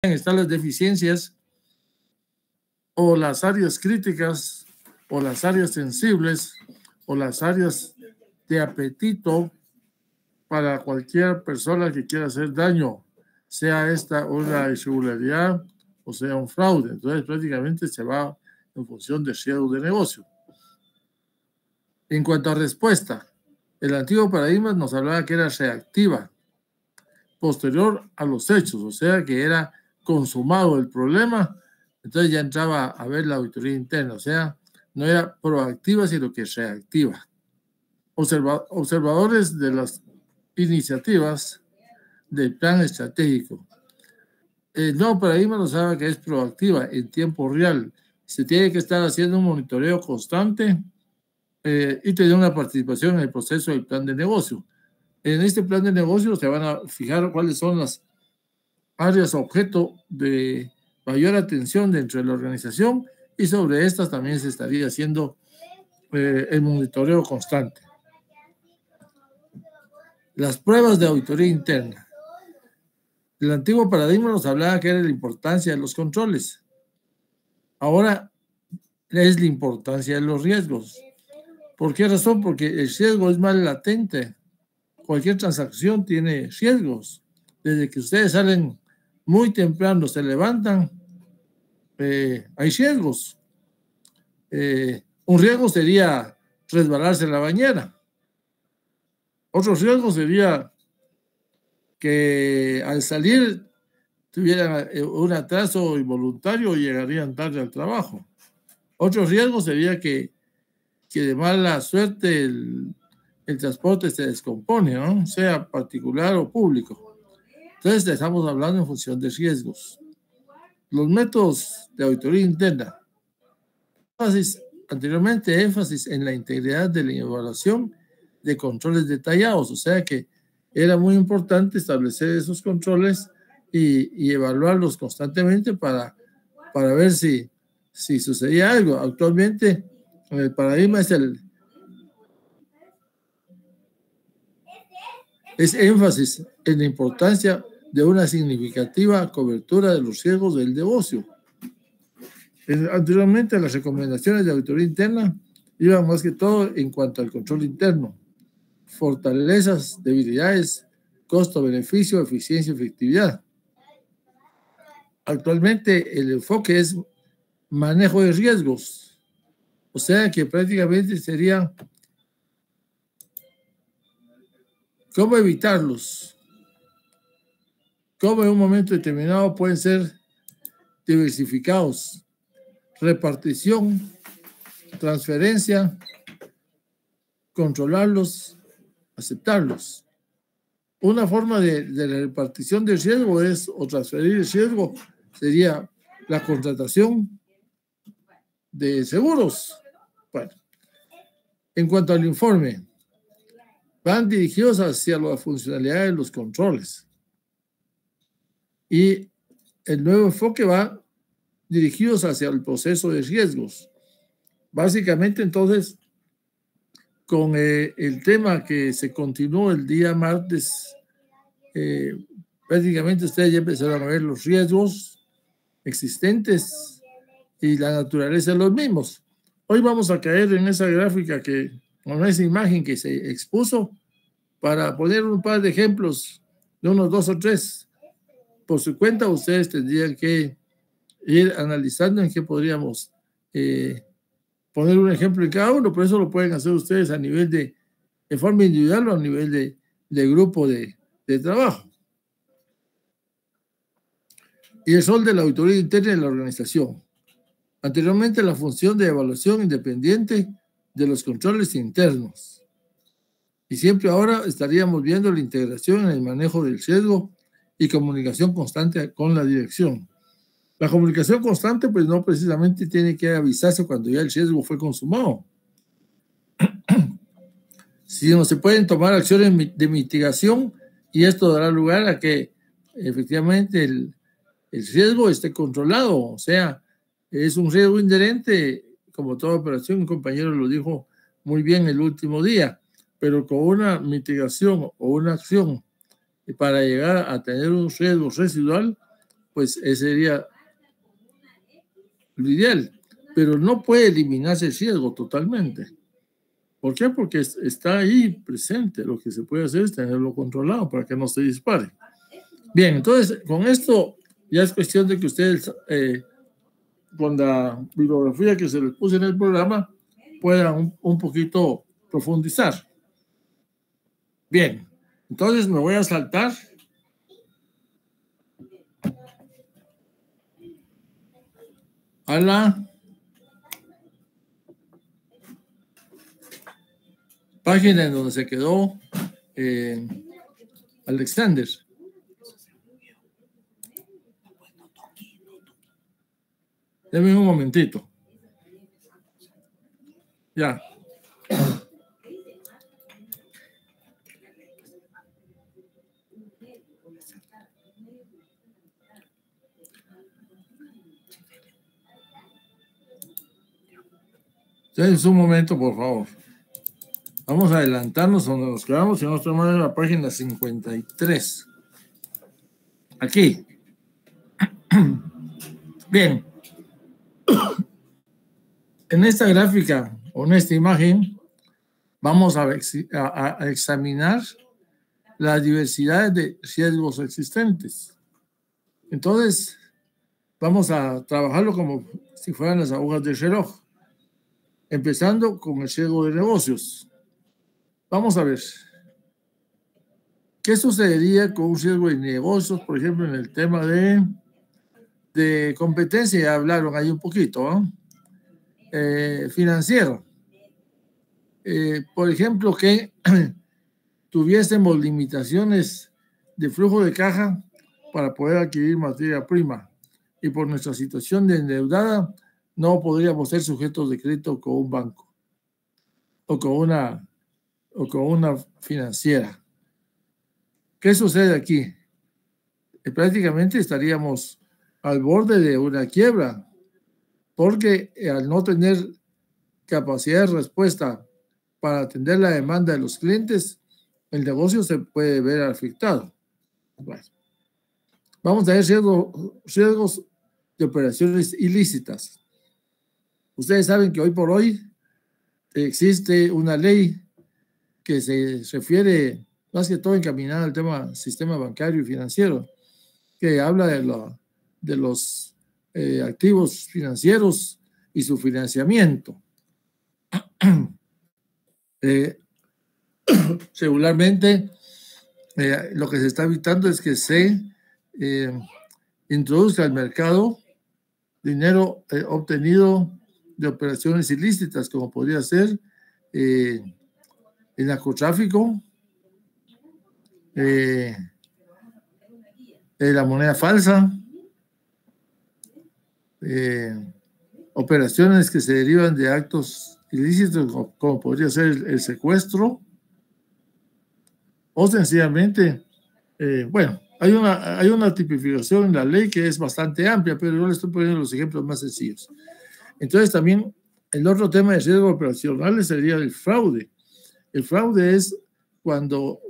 están las deficiencias o las áreas críticas o las áreas sensibles o las áreas de apetito para cualquier persona que quiera hacer daño, sea esta una irregularidad o sea un fraude. Entonces prácticamente se va en función del riesgo de negocio. En cuanto a respuesta, el antiguo paradigma nos hablaba que era reactiva, posterior a los hechos, o sea que era consumado el problema, entonces ya entraba a ver la auditoría interna, o sea, no era proactiva, sino que reactiva. Observadores de las iniciativas del plan estratégico. El nuevo paradigma nos habla que es proactiva en tiempo real. Se tiene que estar haciendo un monitoreo constante y tener una participación en el proceso del plan de negocio. En este plan de negocio se van a fijar cuáles son las áreas objeto de mayor atención dentro de la organización y sobre estas también se estaría haciendo el monitoreo constante. Las pruebas de auditoría interna. El antiguo paradigma nos hablaba que era la importancia de los controles. Ahora es la importancia de los riesgos. ¿Por qué razón? Porque el riesgo es más latente. Cualquier transacción tiene riesgos. Desde que ustedes salen muy temprano, se levantan, hay riesgos. Un riesgo sería resbalarse en la bañera. Otro riesgo sería que al salir tuvieran un atraso involuntario y llegarían tarde al trabajo. Otro riesgo sería que de mala suerte el transporte se descompone, ¿no? Sea particular o público. Entonces estamos hablando en función de riesgos. Los métodos de auditoría interna. Anteriormente énfasis en la integridad de la evaluación de controles detallados, o sea que era muy importante establecer esos controles y evaluarlos constantemente para ver si sucedía algo. Actualmente el paradigma es énfasis en la importancia de una significativa cobertura de los riesgos del negocio. Anteriormente las recomendaciones de auditoría interna iban más que todo en cuanto al control interno, fortalezas, debilidades, costo-beneficio, eficiencia y efectividad. Actualmente el enfoque es manejo de riesgos, o sea que prácticamente sería cómo evitarlos, cómo en un momento determinado pueden ser diversificados, repartición, transferencia, controlarlos, aceptarlos. Una forma de la repartición del riesgo o transferir el riesgo sería la contratación de seguros. Bueno, en cuanto al informe, van dirigidos hacia la funcionalidad de los controles. Y el nuevo enfoque va dirigidos hacia el proceso de riesgos. Básicamente, entonces, con el tema que se continuó el día martes, prácticamente ustedes ya empezaron a ver los riesgos existentes y la naturaleza de los mismos. Hoy vamos a caer en esa gráfica con esa imagen que se expuso para poner un par de ejemplos de unos 2 o 3. Por su cuenta, ustedes tendrían que ir analizando en qué podríamos poner un ejemplo en cada uno, pero eso lo pueden hacer ustedes a nivel de forma individual o a nivel de grupo de trabajo. Y el rol de la auditoría interna de la organización. Anteriormente, la función de evaluación independiente de los controles internos. Y siempre ahora estaríamos viendo la integración en el manejo del riesgo y comunicación constante con la dirección. La comunicación constante, pues no precisamente tiene que avisarse cuando ya el riesgo fue consumado. Sino se pueden tomar acciones de mitigación y esto dará lugar a que efectivamente el riesgo esté controlado. O sea, es un riesgo inherente, como toda operación, un compañero lo dijo muy bien el último día, pero con una mitigación o una acción para llegar a tener un riesgo residual, pues ese sería lo ideal, pero no puede eliminarse el riesgo totalmente. ¿Por qué? Porque está ahí presente. Lo que se puede hacer es tenerlo controlado para que no se dispare. Bien, entonces con esto ya es cuestión de que ustedes con la bibliografía que se les puse en el programa puedan un poquito profundizar. Bien, entonces me voy a saltar a la página en donde se quedó Alexander. Deme un momentito. Ya. Entonces, un momento, por favor. Vamos a adelantarnos donde nos quedamos y vamos a tomar la página 53. Aquí. Bien. En esta gráfica o en esta imagen vamos a examinar la diversidad de riesgos existentes. Entonces, vamos a trabajarlo como si fueran las agujas del reloj, empezando con el riesgo de negocios. Vamos a ver, ¿qué sucedería con un riesgo de negocios, por ejemplo, en el tema de competencia? Ya hablaron ahí un poquito, ¿no? Financiero. Por ejemplo, que tuviésemos limitaciones de flujo de caja para poder adquirir materia prima y por nuestra situación de endeudada no podríamos ser sujetos de crédito con un banco o con una financiera. ¿Qué sucede aquí? Prácticamente estaríamos al borde de una quiebra porque al no tener capacidad de respuesta para atender la demanda de los clientes, el negocio se puede ver afectado. Bueno, vamos a ver riesgos de operaciones ilícitas. Ustedes saben que hoy por hoy existe una ley que se refiere más que todo encaminada al tema sistema bancario y financiero, que habla de los activos financieros y su financiamiento. Regularmente lo que se está evitando es que se introduzca al mercado dinero obtenido de operaciones ilícitas, como podría ser el narcotráfico, la moneda falsa, operaciones que se derivan de actos ilícitos, como podría ser el secuestro, o sencillamente, bueno, hay una tipificación en la ley que es bastante amplia, pero yo le estoy poniendo los ejemplos más sencillos. Entonces, también el otro tema de riesgos operacionales sería el fraude. El fraude es cuando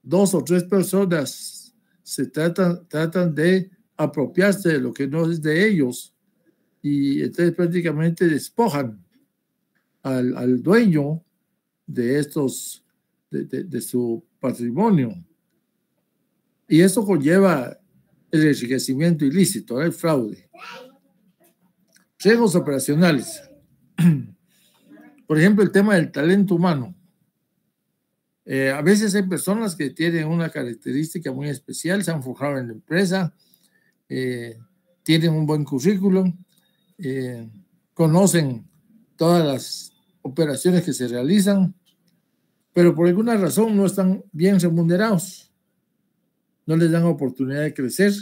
2 o 3 personas se tratan de apropiarse de lo que no es de ellos y entonces prácticamente despojan al dueño de estos, de su patrimonio. Y eso conlleva el enriquecimiento ilícito, el fraude. Riesgos operacionales. Por ejemplo, el tema del talento humano. A veces hay personas que tienen una característica muy especial, se han forjado en la empresa, tienen un buen currículum, conocen todas las operaciones que se realizan, pero por alguna razón no están bien remunerados, no les dan oportunidad de crecer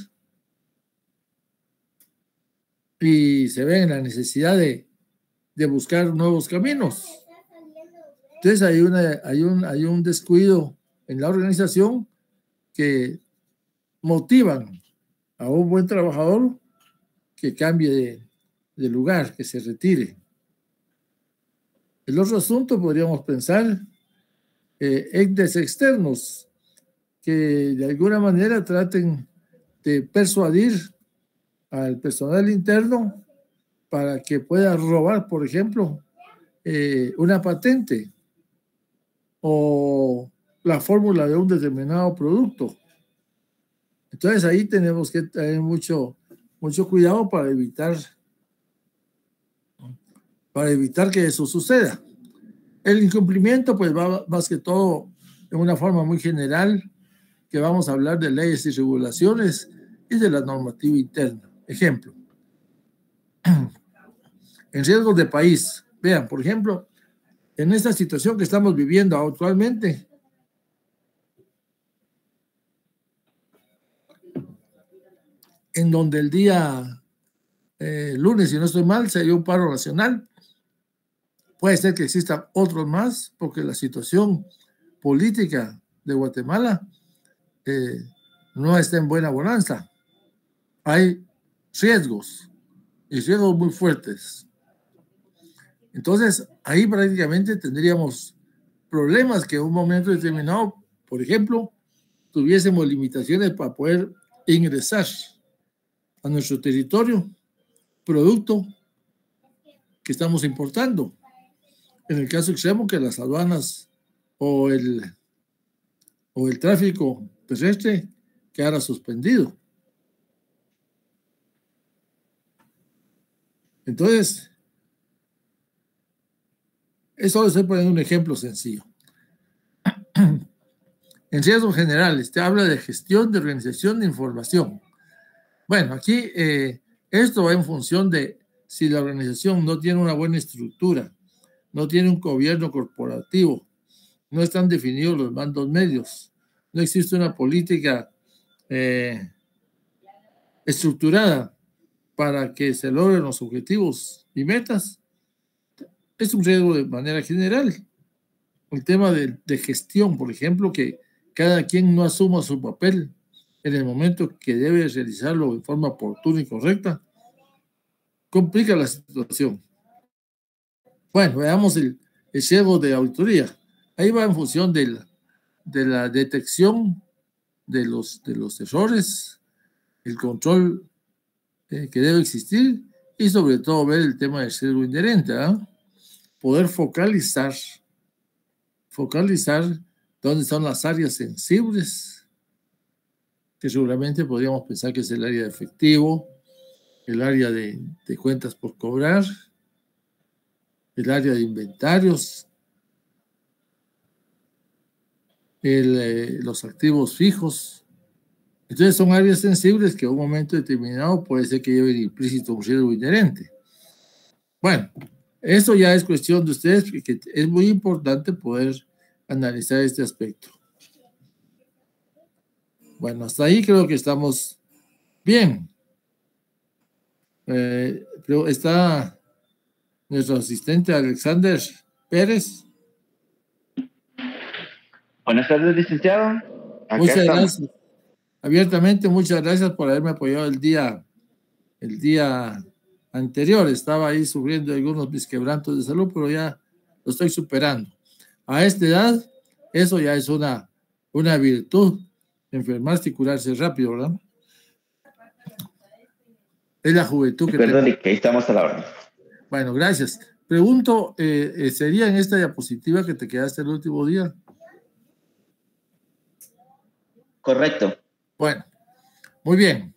y se ven en la necesidad de buscar nuevos caminos. Entonces hay un descuido en la organización que motivan a un buen trabajador que cambie de lugar, que se retire. El otro asunto podríamos pensar entes externos que de alguna manera traten de persuadir al personal interno para que pueda robar, por ejemplo, una patente o la fórmula de un determinado producto. Entonces ahí tenemos que tener mucho cuidado para evitar que eso suceda. El incumplimiento pues va más que todo en una forma muy general, que vamos a hablar de leyes y regulaciones y de la normativa interna. Ejemplo, en riesgos de país. Vean, por ejemplo, en esta situación que estamos viviendo actualmente, en donde el día lunes, si no estoy mal, se dio un paro nacional. Puede ser que existan otros más, porque la situación política de Guatemala no está en buena bonanza. Hay riesgos, y riesgos muy fuertes. Entonces, ahí prácticamente tendríamos problemas que en un momento determinado, por ejemplo, tuviésemos limitaciones para poder ingresar a nuestro territorio producto que estamos importando. En el caso extremo, que las aduanas o el tráfico terrestre quedara suspendido. Entonces, eso estoy poniendo un ejemplo sencillo. En riesgos generales, te habla de gestión, de organización, de información. Bueno, aquí esto va en función de si la organización no tiene una buena estructura, no tiene un gobierno corporativo, no están definidos los mandos medios, no existe una política estructurada para que se logren los objetivos y metas, es un riesgo de manera general. El tema de gestión, por ejemplo, que cada quien no asuma su papel en el momento que debe realizarlo de forma oportuna y correcta, complica la situación. Bueno, veamos el riesgo de auditoría. Ahí va en función de la detección de los errores, el control que debe existir y sobre todo ver el tema del riesgo inherente, ¿eh? Poder focalizar dónde son las áreas sensibles, que seguramente podríamos pensar que es el área de efectivo, el área de cuentas por cobrar, el área de inventarios, los activos fijos. Entonces son áreas sensibles que en un momento determinado puede ser que lleven implícito un riesgo inherente. Bueno, eso ya es cuestión de ustedes, porque es muy importante poder analizar este aspecto. Bueno, hasta ahí creo que estamos bien. Pero está nuestro asistente Alexander Pérez. Buenas tardes, licenciado. Muchas gracias. Abiertamente, muchas gracias por haberme apoyado el día anterior. Estaba ahí sufriendo algunos mis quebrantos de salud, pero ya lo estoy superando. A esta edad, eso ya es una virtud, enfermarse y curarse rápido, ¿verdad? Es la juventud que Perdón, que ahí estamos a la hora. Bueno, gracias. Pregunto, ¿sería en esta diapositiva que te quedaste el último día? Correcto. Bueno, muy bien.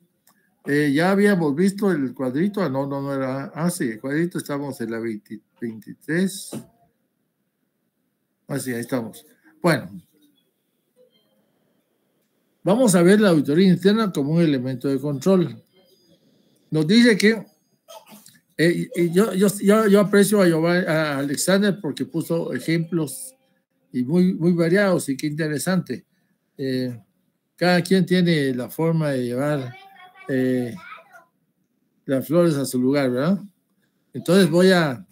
Ya habíamos visto el cuadrito. No era. Sí, el cuadrito, estamos en la 23. Sí, ahí estamos. Bueno, vamos a ver la auditoría interna como un elemento de control. Nos dice que yo aprecio a Alexander porque puso ejemplos y muy variados, y qué interesante. Cada quien tiene la forma de llevar las flores a su lugar, ¿verdad? Entonces voy a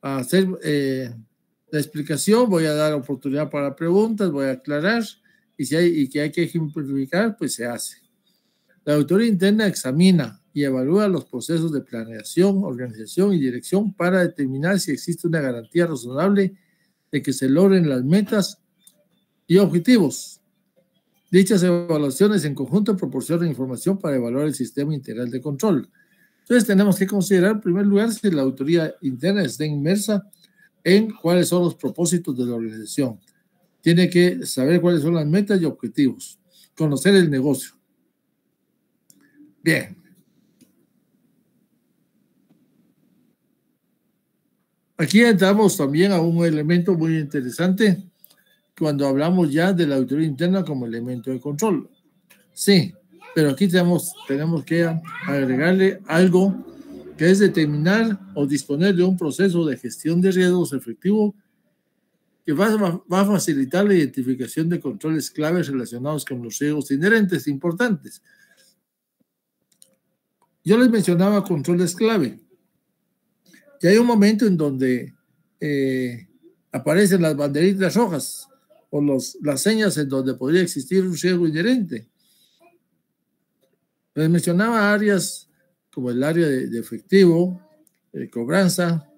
hacer la explicación, voy a dar oportunidad para preguntas, voy a aclarar, y que hay que ejemplificar, pues se hace. La auditoría interna examina y evalúa los procesos de planeación, organización y dirección para determinar si existe una garantía razonable de que se logren las metas y objetivos. Dichas evaluaciones en conjunto proporcionan información para evaluar el sistema integral de control. Entonces tenemos que considerar, en primer lugar, si la auditoría interna está inmersa en cuáles son los propósitos de la organización. Tiene que saber cuáles son las metas y objetivos, conocer el negocio. Bien. Aquí entramos también a un elemento muy interesante cuando hablamos ya de la auditoría interna como elemento de control. Sí, pero aquí tenemos que agregarle algo que es determinar o disponer de un proceso de gestión de riesgos efectivo que va a facilitar la identificación de controles claves relacionados con los riesgos inherentes importantes. Yo les mencionaba controles clave. Y hay un momento en donde aparecen las banderitas rojas o las señas en donde podría existir un riesgo inherente. Les mencionaba áreas como el área de efectivo, cobranza,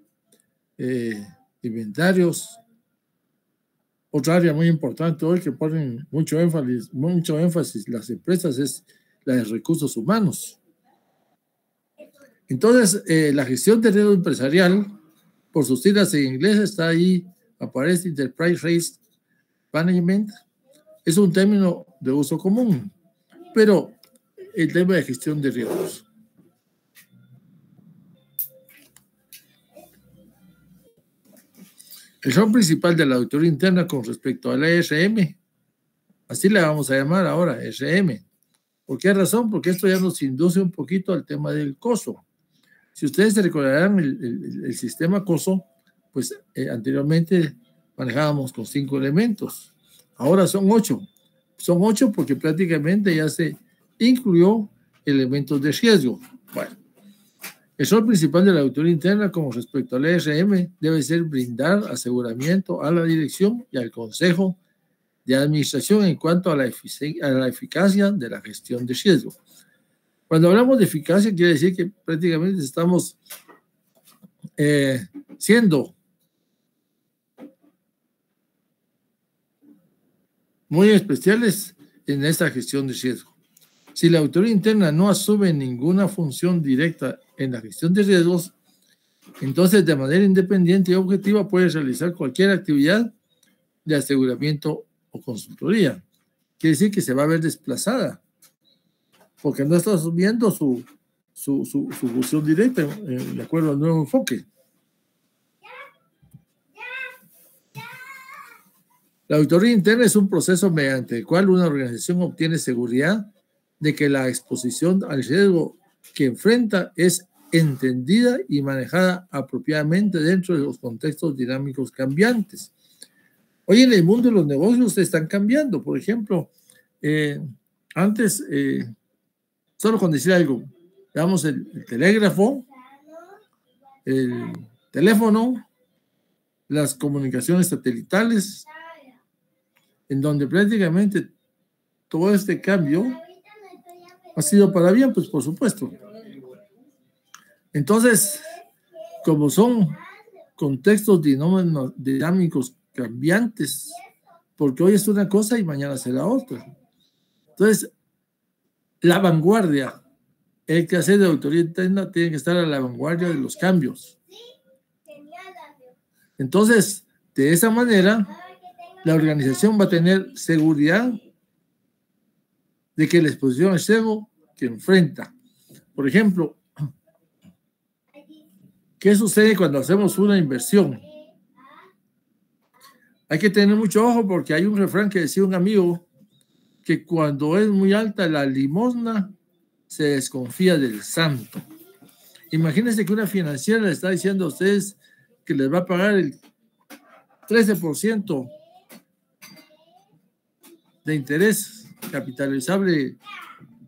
inventarios. Otra área muy importante hoy que ponen mucho énfasis las empresas es la de recursos humanos. Entonces, la gestión de riesgo empresarial, por sus siglas en inglés, está ahí, aparece Enterprise Risk Management. Es un término de uso común, pero el tema de gestión de riesgos. El rol principal de la auditoría interna con respecto a la ERM, así le vamos a llamar ahora, ERM. ¿Por qué razón? Porque esto ya nos induce un poquito al tema del COSO. Si ustedes se recordarán el sistema COSO, pues anteriormente manejábamos con 5 elementos. Ahora son 8. Son 8 porque prácticamente ya se incluyó elementos de riesgo. Bueno, el rol principal de la auditoría interna con respecto al ERM debe ser brindar aseguramiento a la dirección y al consejo de administración en cuanto a la eficacia de la gestión de riesgo. Cuando hablamos de eficacia, quiere decir que prácticamente estamos siendo muy especiales en esta gestión de riesgo. Si la auditoría interna no asume ninguna función directa en la gestión de riesgos, entonces de manera independiente y objetiva puede realizar cualquier actividad de aseguramiento o consultoría. Quiere decir que se va a ver desplazada, porque no está asumiendo su función directa de acuerdo al nuevo enfoque. La auditoría interna es un proceso mediante el cual una organización obtiene seguridad de que la exposición al riesgo que enfrenta es entendida y manejada apropiadamente dentro de los contextos dinámicos cambiantes. Hoy en el mundo los negocios están cambiando. Por ejemplo, antes, solo con decir algo, veamos el telégrafo, el teléfono, las comunicaciones satelitales, en donde prácticamente todo este cambio ha sido para bien, pues por supuesto. Entonces, como son contextos dinámicos cambiantes, porque hoy es una cosa y mañana será otra. Entonces, la vanguardia, el que hace de auditoría interna tiene que estar a la vanguardia de los cambios. Entonces, de esa manera, la organización va a tener seguridad de que la exposición al riesgo que enfrenta. Por ejemplo, ¿qué sucede cuando hacemos una inversión? Hay que tener mucho ojo porque hay un refrán que decía un amigo que cuando es muy alta la limosna se desconfía del santo. Imagínense que una financiera le está diciendo a ustedes que les va a pagar el 13% de interés capitalizable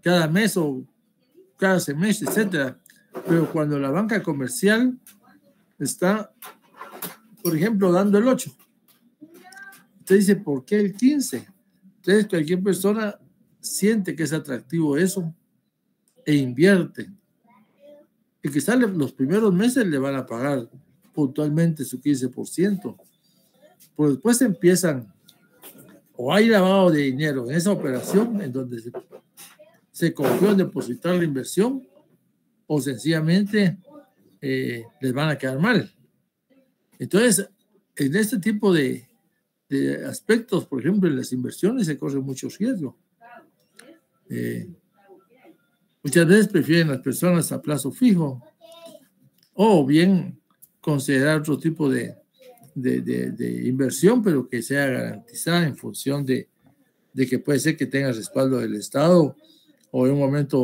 cada mes o cada semestre, etcétera. Pero cuando la banca comercial está, por ejemplo, dando el 8, usted dice, ¿por qué el 15? Entonces, cualquier persona siente que es atractivo eso e invierte. Y quizás los primeros meses le van a pagar puntualmente su 15%. Pero después empiezan, o hay lavado de dinero en esa operación en donde se confió en depositar la inversión, o sencillamente les van a quedar mal. Entonces, en este tipo de aspectos, por ejemplo, en las inversiones se corre mucho riesgo. Muchas veces prefieren las personas a plazo fijo o bien considerar otro tipo de inversión, pero que sea garantizada en función de que puede ser que tenga respaldo del Estado o en un momento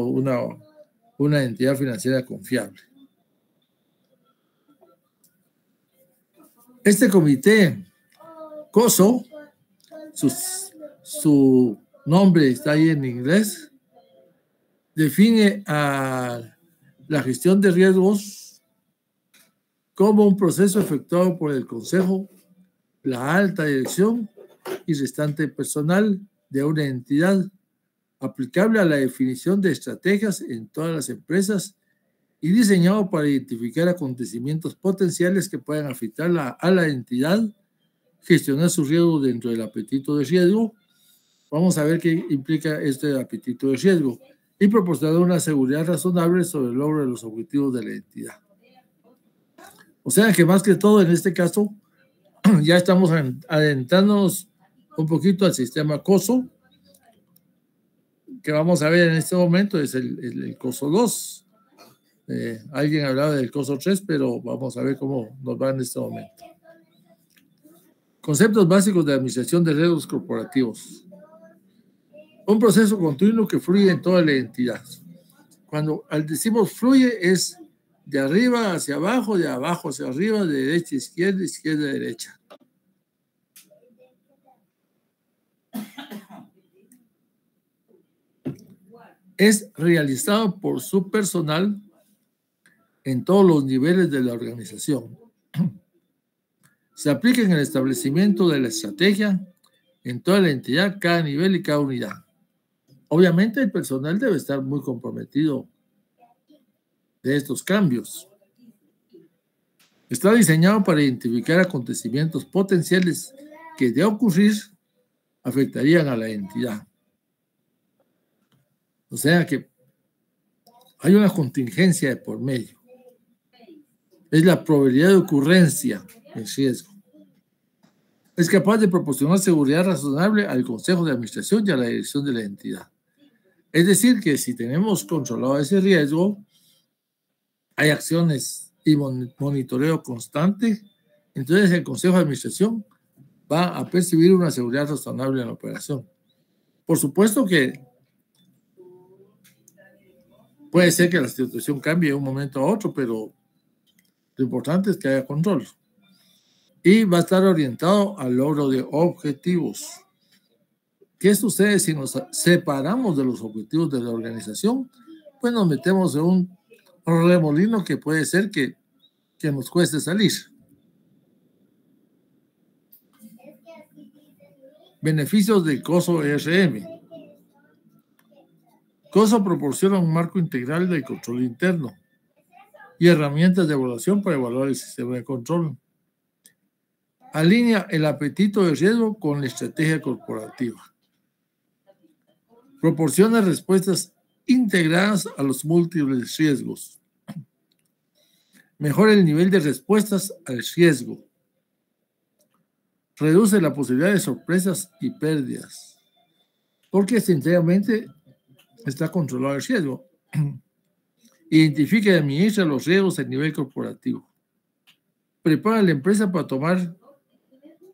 una entidad financiera confiable. Este comité COSO, su nombre está ahí en inglés, define a la gestión de riesgos como un proceso efectuado por el Consejo, la alta dirección y restante personal de una entidad, aplicable a la definición de estrategias en todas las empresas y diseñado para identificar acontecimientos potenciales que puedan afectar a la entidad, gestionar su riesgo dentro del apetito de riesgo. Vamos a ver qué implica este apetito de riesgo y proporcionar una seguridad razonable sobre el logro de los objetivos de la entidad. O sea que más que todo en este caso ya estamos adentrándonos un poquito al sistema COSO, que vamos a ver en este momento es el COSO 2. Alguien hablaba del COSO 3, pero vamos a ver cómo nos va en este momento. Conceptos básicos de administración de riesgos corporativos. Un proceso continuo que fluye en toda la entidad. Cuando decimos fluye es de arriba hacia abajo, de abajo hacia arriba, de derecha a izquierda, izquierda a derecha. Es realizado por su personal en todos los niveles de la organización. Se aplica en el establecimiento de la estrategia en toda la entidad, cada nivel y cada unidad. Obviamente el personal debe estar muy comprometido de estos cambios. Está diseñado para identificar acontecimientos potenciales que de ocurrir afectarían a la entidad. O sea que hay una contingencia de por medio. Es la probabilidad de ocurrencia del riesgo. Es capaz de proporcionar seguridad razonable al Consejo de Administración y a la dirección de la entidad. Es decir, que si tenemos controlado ese riesgo, hay acciones y monitoreo constante, entonces el Consejo de Administración va a percibir una seguridad razonable en la operación. Por supuesto que puede ser que la situación cambie de un momento a otro, pero lo importante es que haya control. Y va a estar orientado al logro de objetivos. ¿Qué sucede si nos separamos de los objetivos de la organización? Pues nos metemos en un remolino que puede ser que nos cueste salir. Beneficios del COSO ERM. COSO proporciona un marco integral de control interno y herramientas de evaluación para evaluar el sistema de control. Alinea el apetito de riesgo con la estrategia corporativa. Proporciona respuestas integradas a los múltiples riesgos. Mejora el nivel de respuestas al riesgo. Reduce la posibilidad de sorpresas y pérdidas. Porque sinceramente está controlado el riesgo. Identifica y administra los riesgos a nivel corporativo. Prepara a la empresa para tomar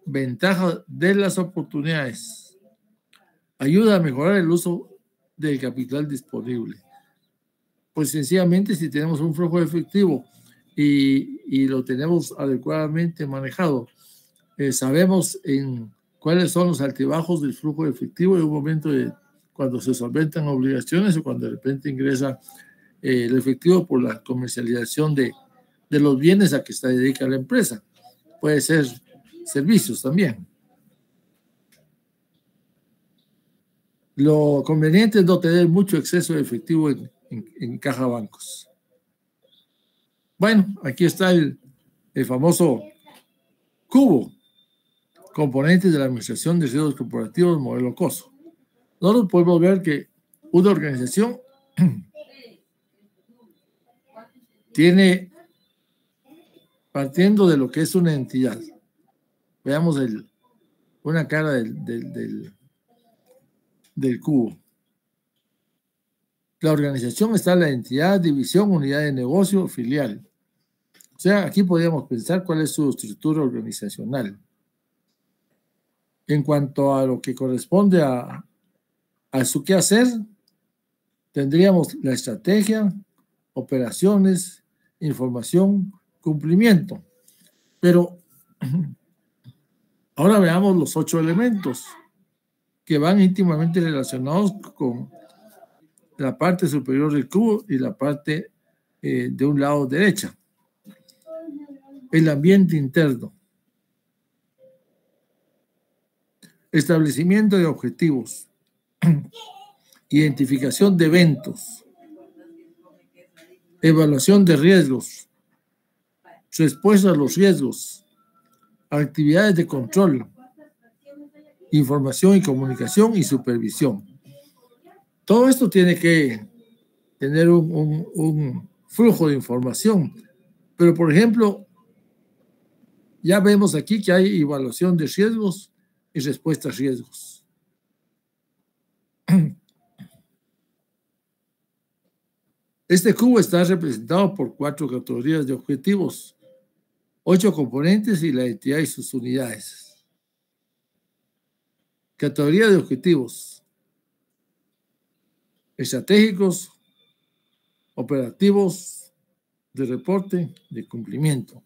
ventaja de las oportunidades. Ayuda a mejorar el uso del capital disponible. Pues sencillamente si tenemos un flujo efectivo y lo tenemos adecuadamente manejado, sabemos en cuáles son los altibajos del flujo efectivo en un momento de cuando se solventan obligaciones o cuando de repente ingresa el efectivo por la comercialización de los bienes a que se dedica la empresa. Puede ser servicios también. Lo conveniente es no tener mucho exceso de efectivo en caja bancos. Bueno, aquí está el famoso cubo, componentes de la administración de riesgos corporativos, modelo COSO. Nosotros podemos ver que una organización tiene, partiendo de lo que es una entidad, veamos una cara del cubo. La organización está en la entidad, división, unidad de negocio, filial. O sea, aquí podríamos pensar cuál es su estructura organizacional. En cuanto a lo que corresponde a su quehacer, tendríamos la estrategia, operaciones, información, cumplimiento. Pero ahora veamos los 8 elementos que van íntimamente relacionados con la parte superior del cubo y la parte de un lado derecha. El ambiente interno. Establecimiento de objetivos. Identificación de eventos. Evaluación de riesgos. Respuesta a los riesgos. Actividades de control. Información y comunicación y supervisión. Todo esto tiene que tener un flujo de información. Pero, por ejemplo, ya vemos aquí que hay evaluación de riesgos y respuesta a riesgos. Este cubo está representado por 4 categorías de objetivos, 8 componentes y la entidad y sus unidades. Categoría de objetivos: estratégicos, operativos, de reporte, de cumplimiento.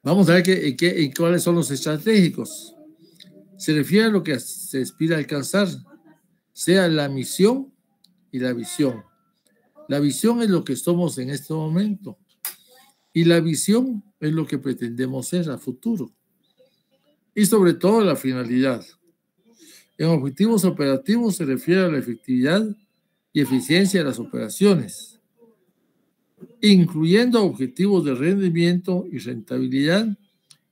Vamos a ver cuáles son los estratégicos. Se refiere a lo que se aspira a alcanzar, sea la misión y la visión. La visión es lo que somos en este momento y la visión es lo que pretendemos ser a futuro. Y sobre todo la finalidad. En objetivos operativos se refiere a la efectividad y eficiencia de las operaciones, incluyendo objetivos de rendimiento y rentabilidad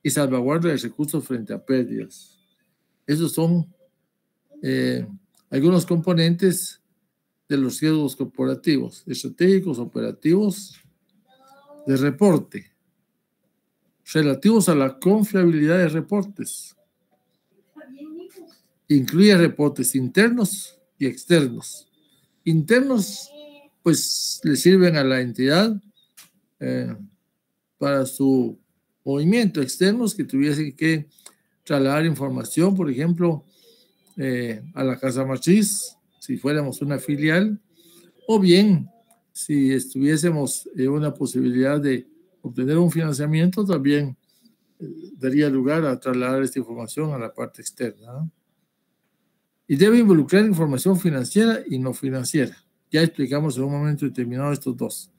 y salvaguarda de recursos frente a pérdidas. Esos son algunos componentes de los riesgos corporativos, estratégicos, operativos, de reporte, relativos a la confiabilidad de reportes. Incluye reportes internos y externos. Internos, pues, le sirven a la entidad para su movimiento. Externos, que tuviesen que trasladar información, por ejemplo, a la casa matriz, si fuéramos una filial, o bien, si estuviésemos en una posibilidad de obtener un financiamiento, también daría lugar a trasladar esta información a la parte externa, ¿no? Y debe involucrar información financiera y no financiera. Ya explicamos en un momento determinado estos dos.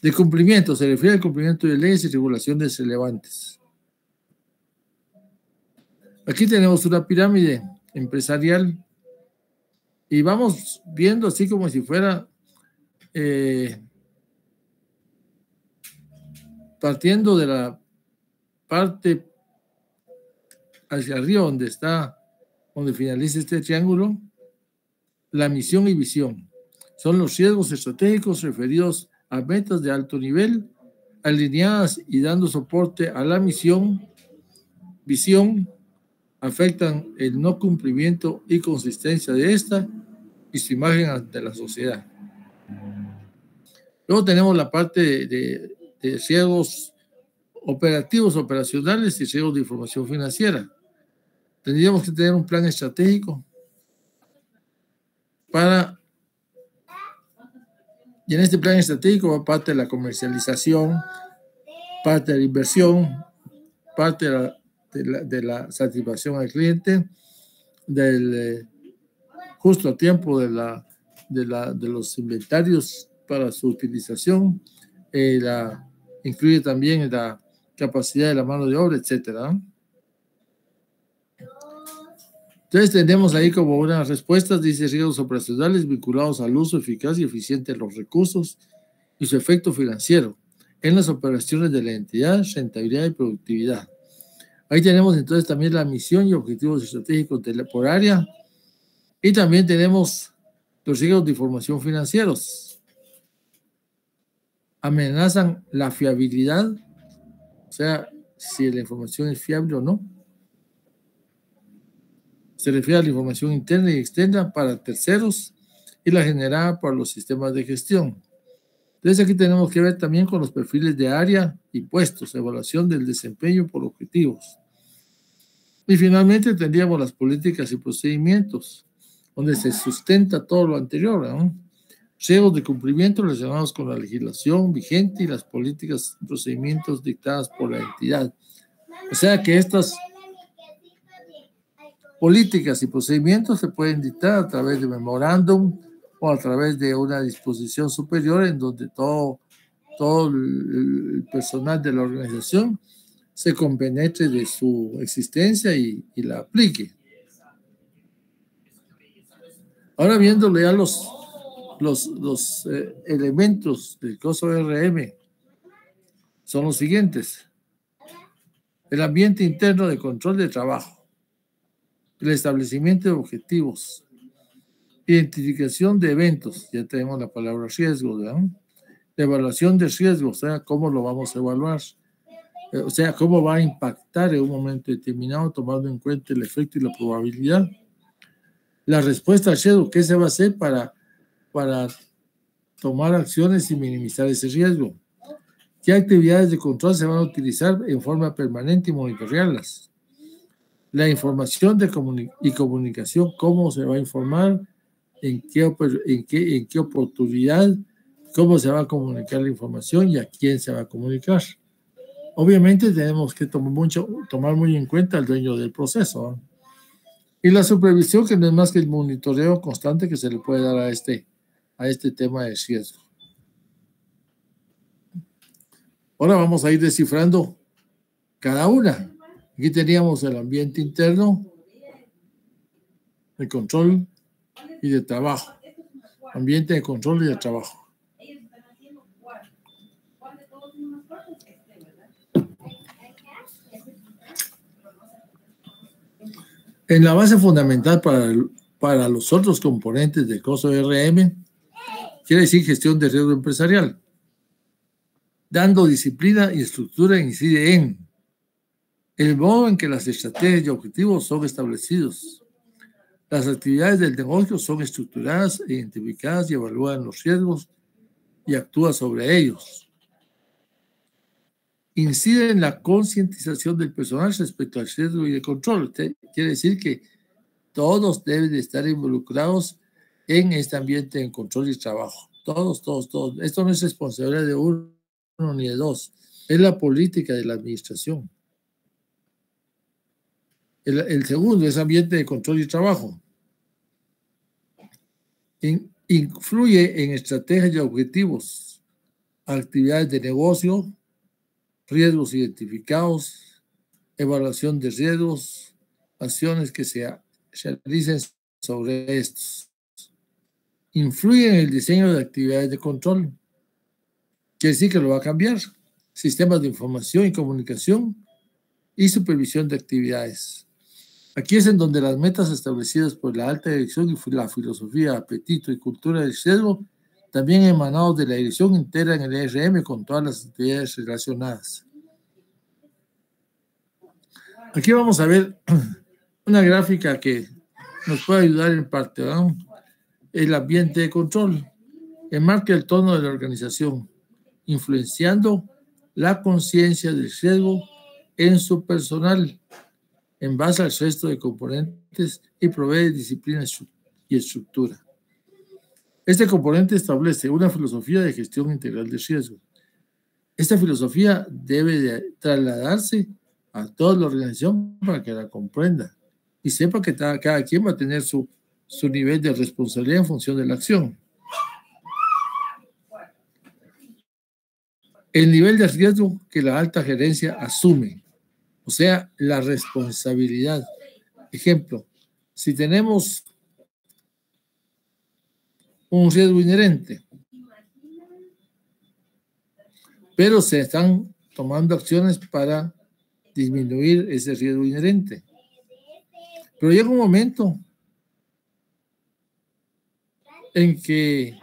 De cumplimiento, se refiere al cumplimiento de leyes y regulaciones relevantes. Aquí tenemos una pirámide empresarial y vamos viendo así como si fuera partiendo de la parte hacia arriba donde finaliza este triángulo, la misión y visión. Son los riesgos estratégicos referidos a metas de alto nivel, alineadas y dando soporte a la misión, visión, afectan el no cumplimiento y consistencia de esta y su imagen ante la sociedad. Luego tenemos la parte de riesgos operativos, operacionales y riesgos de información financiera. Tendríamos que tener un plan estratégico y en este plan estratégico va parte de la comercialización, parte de la inversión, parte de la satisfacción al cliente, del justo a tiempo de los inventarios para su utilización, incluye también la capacidad de la mano de obra, etcétera. Entonces tenemos ahí como unas respuestas, dice riesgos operacionales vinculados al uso eficaz y eficiente de los recursos y su efecto financiero en las operaciones de la entidad, rentabilidad y productividad. Ahí tenemos entonces también la misión y objetivos estratégicos por área y también tenemos Los riesgos de información financieros amenazan la fiabilidad, o sea, si la información es fiable o no. Se refiere a la información interna y externa para terceros y la generada por los sistemas de gestión. Entonces aquí tenemos que ver también con los perfiles de área y puestos, evaluación del desempeño por objetivos. Y finalmente tendríamos las políticas y procedimientos, donde se sustenta todo lo anterior, ¿no? Riesgos de cumplimiento relacionados con la legislación vigente y las políticas y procedimientos dictadas por la entidad. O sea que estas políticas y procedimientos se pueden dictar a través de memorándum o a través de una disposición superior en donde todo el personal de la organización se compenetre de su existencia y la aplique. Ahora viéndole ya los elementos del COSO-RM son los siguientes: el ambiente interno de control de trabajo, el establecimiento de objetivos, identificación de eventos, ya tenemos la palabra riesgo, ¿verdad? La evaluación de riesgos, o sea, cómo lo vamos a evaluar, o sea, cómo va a impactar en un momento determinado, tomando en cuenta el efecto y la probabilidad. La respuesta al riesgo, ¿qué se va a hacer para tomar acciones y minimizar ese riesgo? ¿Qué actividades de control se van a utilizar en forma permanente y monitorearlas? La información y comunicación, ¿cómo se va a informar? ¿En qué oportunidad? ¿Cómo se va a comunicar la información y a quién se va a comunicar? Obviamente tenemos que tomar muy en cuenta al dueño del proceso, ¿no? Y la supervisión, que no es más que el monitoreo constante que se le puede dar a este tema de riesgo. Ahora vamos a ir descifrando cada una. Aquí teníamos el ambiente interno, de control y de trabajo. Ambiente de control y de trabajo. En la base fundamental para los otros componentes del COSO-RM, quiere decir gestión de riesgo empresarial. Dando disciplina y estructura incide en el modo en que las estrategias y objetivos son establecidos. Las actividades del negocio son estructuradas, identificadas y evalúan los riesgos y actúa sobre ellos. Incide en la concientización del personal respecto al riesgo y el control. Quiere decir que todos deben de estar involucrados en este ambiente de control y trabajo. Todos. Esto no es responsabilidad de uno ni de dos. Es la política de la administración. El segundo es ambiente de control y trabajo. Influye en estrategias y objetivos, actividades de negocio, riesgos identificados, evaluación de riesgos, acciones que se realicen sobre estos. Influye en el diseño de actividades de control. Quiere decir que lo va a cambiar. Sistemas de información y comunicación y supervisión de actividades. Aquí es en donde las metas establecidas por la alta dirección y la filosofía, apetito y cultura del riesgo, también emanados de la dirección, integran el ERM con todas las actividades relacionadas. Aquí vamos a ver una gráfica que nos puede ayudar en parte, ¿no? El ambiente de control enmarca el tono de la organización, influenciando la conciencia del riesgo en su personal en base al resto de componentes y provee disciplina y estructura. Este componente establece una filosofía de gestión integral de riesgo. Esta filosofía debe de trasladarse a toda la organización para que la comprenda y sepa que cada quien va a tener su nivel de responsabilidad en función de la acción. El nivel de riesgo que la alta gerencia asume, o sea, la responsabilidad. Ejemplo, si tenemos un riesgo inherente, pero se están tomando acciones para disminuir ese riesgo inherente. Pero llega un momento en que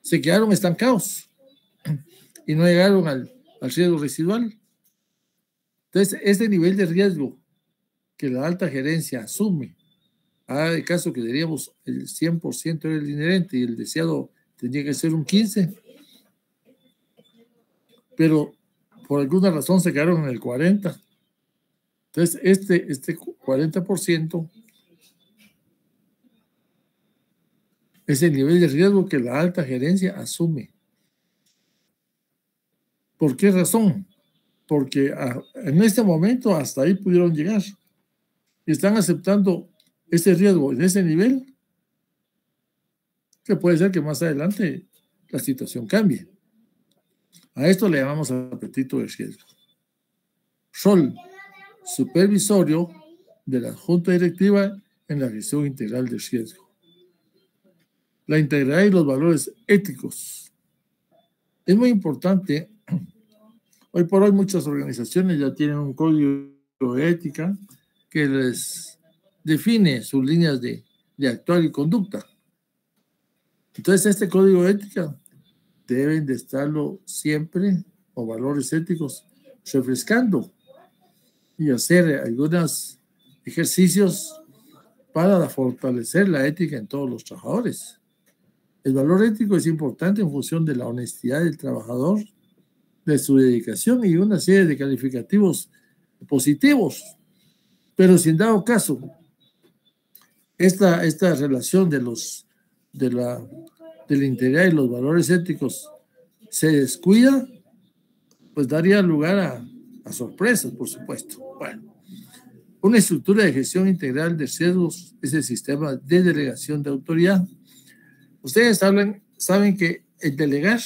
se quedaron estancados y no llegaron al riesgo residual. Entonces, este nivel de riesgo que la alta gerencia asume, haga de caso que diríamos el 100% era el inherente y el deseado tendría que ser un 15%, pero por alguna razón se quedaron en el 40%. Entonces, este 40% es el nivel de riesgo que la alta gerencia asume. ¿Por qué razón? Porque en este momento hasta ahí pudieron llegar. Y están aceptando ese riesgo en ese nivel, que puede ser que más adelante la situación cambie. A esto le llamamos apetito de riesgo. Rol supervisorio de la Junta Directiva en la gestión integral de riesgo. La integridad y los valores éticos. Es muy importante. Hoy por hoy muchas organizaciones ya tienen un código de ética que les define sus líneas de actuar y conducta. Entonces, este código de ética deben de estarlo siempre, o valores éticos, refrescando y hacer algunos ejercicios para fortalecer la ética en todos los trabajadores. El valor ético es importante en función de la honestidad del trabajador, de su dedicación y una serie de calificativos positivos. Pero si en dado caso esta relación de la integridad y los valores éticos se descuida, pues daría lugar a sorpresas, por supuesto. Bueno, una estructura de gestión integral de riesgos es el sistema de delegación de autoridad. Ustedes saben que el delegar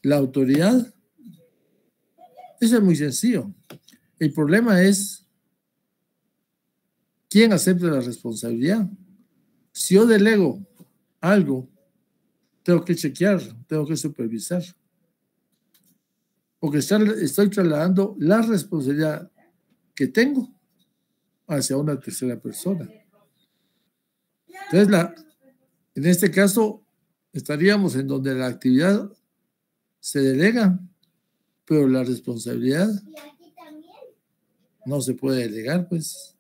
la autoridad, eso es muy sencillo. El problema es quién acepta la responsabilidad. Si yo delego algo, tengo que chequear, tengo que supervisar. Porque estoy trasladando la responsabilidad que tengo hacia una tercera persona. Entonces, en este caso, estaríamos en donde la actividad se delega, pero la responsabilidad no se puede delegar, pues.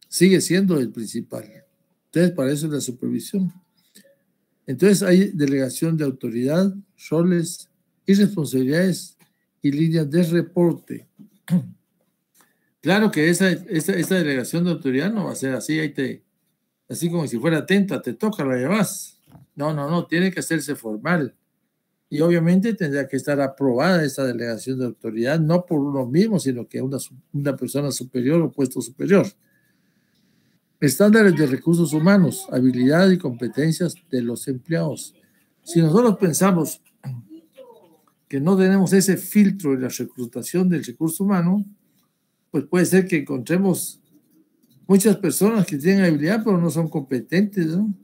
Sigue siendo el principal. Entonces, para eso es la supervisión. Entonces, hay delegación de autoridad, roles y responsabilidades y líneas de reporte. Claro que esta delegación de autoridad no va a ser así, así como si fuera atenta, te toca, la llevas. No, tiene que hacerse formal. Y obviamente tendrá que estar aprobada esta delegación de autoridad, no por uno mismo, sino que una persona superior o puesto superior. Estándares de recursos humanos, habilidad y competencias de los empleados. Si nosotros pensamos que no tenemos ese filtro en la reclutación del recurso humano, pues puede ser que encontremos muchas personas que tienen habilidad pero no son competentes, ¿no?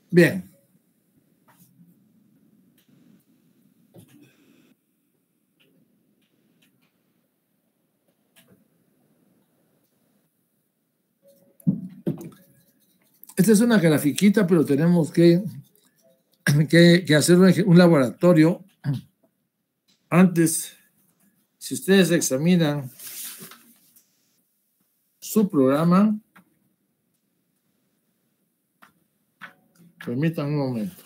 Bien. Esta es una grafiquita, pero tenemos que hacer un laboratorio. Antes, si ustedes examinan su programa, permítanme un momento.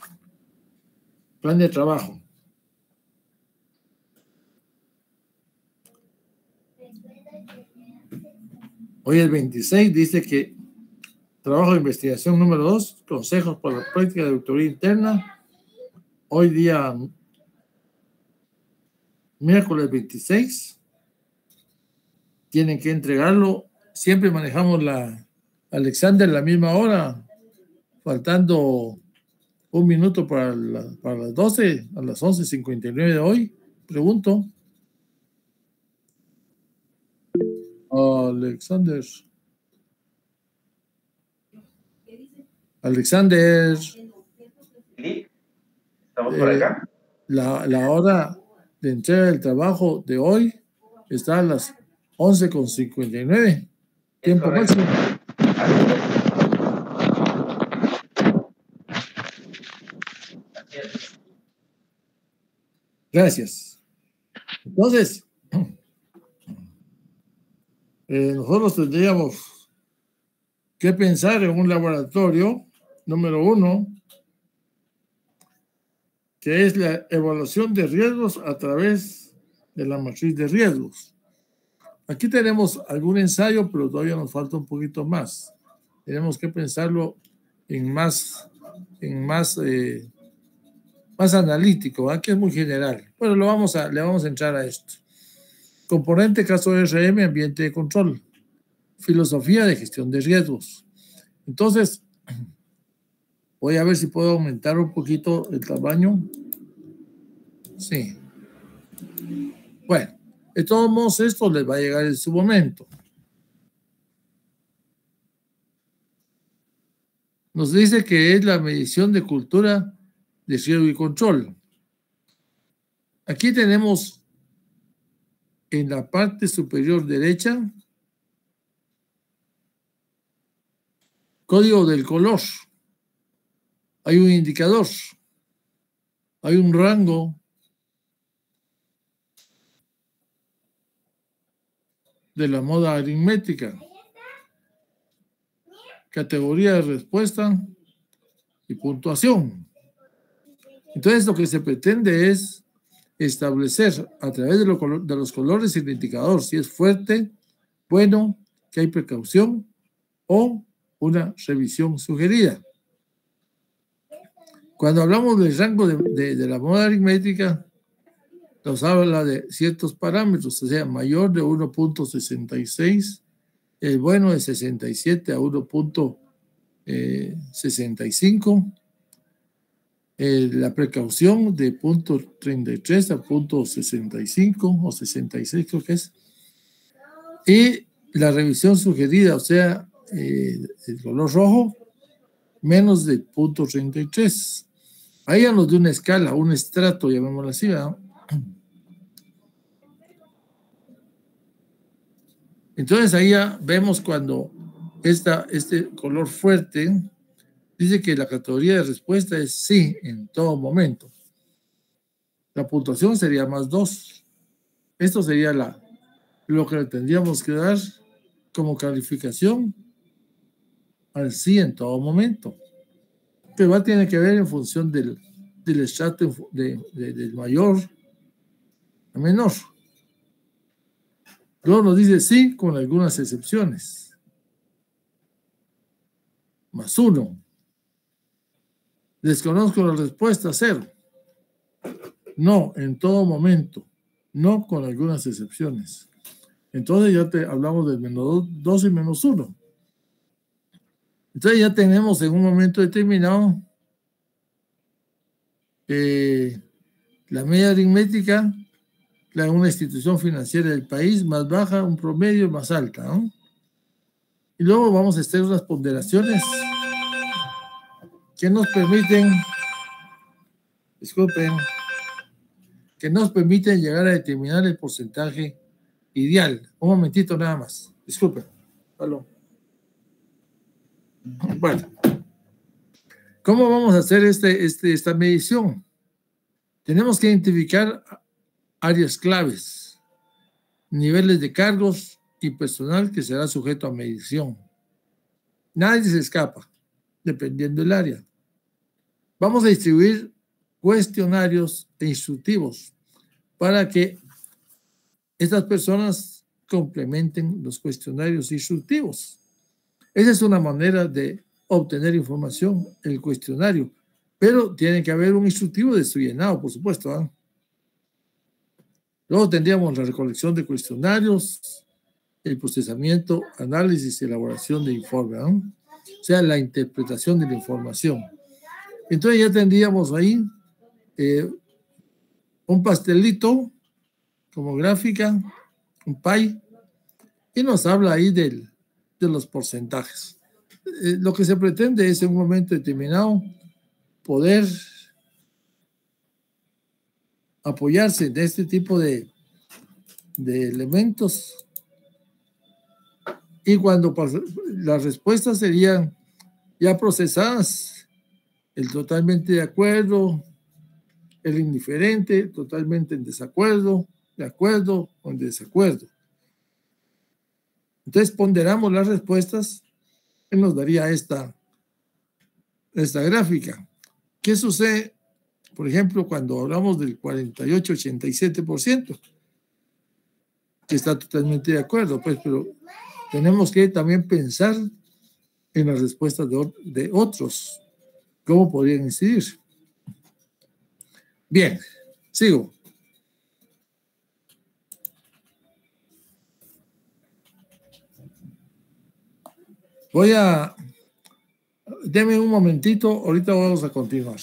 Plan de trabajo. Hoy el 26 dice que trabajo de investigación número 2, consejos para la práctica de auditoría interna. Hoy día miércoles 26, tienen que entregarlo. Siempre manejamos Alexander la misma hora, faltando un minuto para las 12, a las 11:59 de hoy. Pregunto. Alexander. ¿Estamos por acá? La hora de entrega del trabajo de hoy está a las 11:59. Tiempo máximo. Gracias. Entonces, nosotros tendríamos que pensar en un laboratorio, número 1, que es la evaluación de riesgos a través de la matriz de riesgos. Aquí tenemos algún ensayo, pero todavía nos falta un poquito más. Tenemos que pensarlo en más analítico, que es muy general. Bueno, le vamos a entrar a esto. Componente caso de RM, ambiente de control. Filosofía de gestión de riesgos. Entonces, voy a ver si puedo aumentar un poquito el tamaño. Sí. Bueno, de todos modos, esto les va a llegar en su momento. Nos dice que es la medición de cultura de riesgo y control. Aquí tenemos en la parte superior derecha código del color. Hay un indicador. Hay un rango. De la moda aritmética. Categoría de respuesta y puntuación. Entonces, lo que se pretende es establecer a través de los colores el indicador, si es fuerte, bueno, que hay precaución o una revisión sugerida. Cuando hablamos del rango de la moda aritmética, nos habla de ciertos parámetros, o sea, mayor de 1.66, el bueno de 67 a 1.65, la precaución de 0.33 a 0.65 o 66 creo que es, y la revisión sugerida, o sea, el color rojo, menos de 0.33. Ahí ya nos dio una escala, un estrato, llamémoslo así, ¿verdad? Entonces ahí ya vemos cuando este color fuerte dice que la categoría de respuesta es sí en todo momento. La puntuación sería +2. Esto sería lo que le tendríamos que dar como calificación al sí en todo momento. Que tiene que ver en función del estrato del mayor a menor. Luego nos dice sí con algunas excepciones. +1. Desconozco la respuesta, 0. No, en todo momento. No con algunas excepciones. Entonces ya hablamos del -2 y -1. Entonces ya tenemos en un momento determinado la media aritmética, una institución financiera del país más baja, un promedio más alta, ¿no? Y luego vamos a hacer unas ponderaciones que nos permiten, llegar a determinar el porcentaje ideal. Un momentito nada más. Disculpen. Bueno, ¿cómo vamos a hacer esta medición? Tenemos que identificar áreas claves, niveles de cargos y personal que será sujeto a medición. Nadie se escapa, dependiendo del área. Vamos a distribuir cuestionarios e instructivos para que estas personas complementen los cuestionarios instructivos. Esa es una manera de obtener información, el cuestionario, pero tiene que haber un instructivo de su llenado, por supuesto, ¿eh? Luego tendríamos la recolección de cuestionarios, el procesamiento, análisis y elaboración de informe, ¿no? O sea, la interpretación de la información. Entonces ya tendríamos ahí un pastelito como gráfica, un pie, y nos habla ahí de los porcentajes. Lo que se pretende es en un momento determinado poder apoyarse de este tipo de de elementos. Y cuando las respuestas serían ya procesadas, el totalmente de acuerdo, el indiferente, totalmente en desacuerdo, de acuerdo o en desacuerdo. Entonces ponderamos las respuestas y nos daría esta gráfica. ¿Qué sucede, por ejemplo, cuando hablamos del 48-87%? Que está totalmente de acuerdo, pues, pero tenemos que también pensar en las respuestas de otros, cómo podrían incidir. Bien, sigo. Deme un momentito, ahorita vamos a continuar.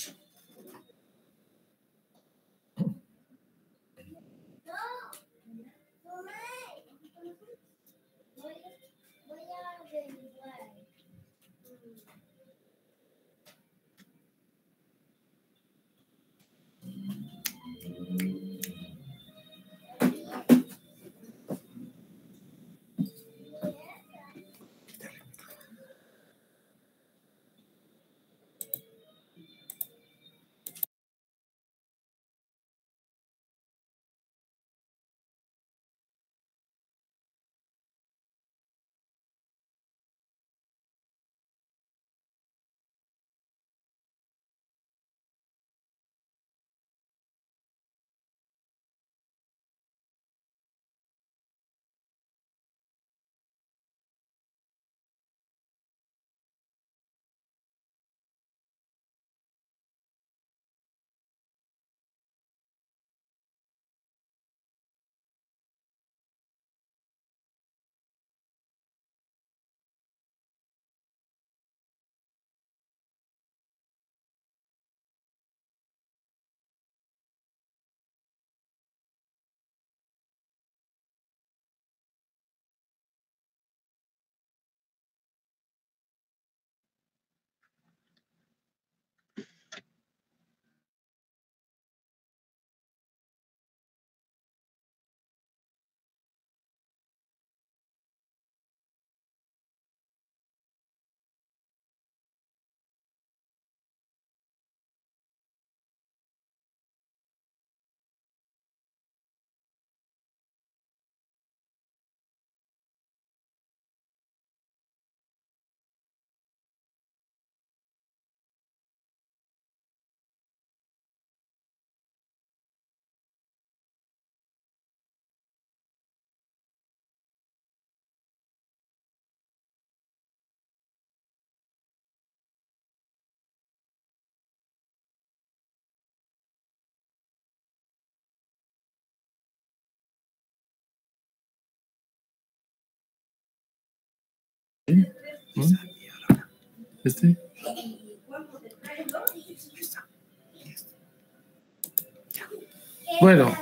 Bueno,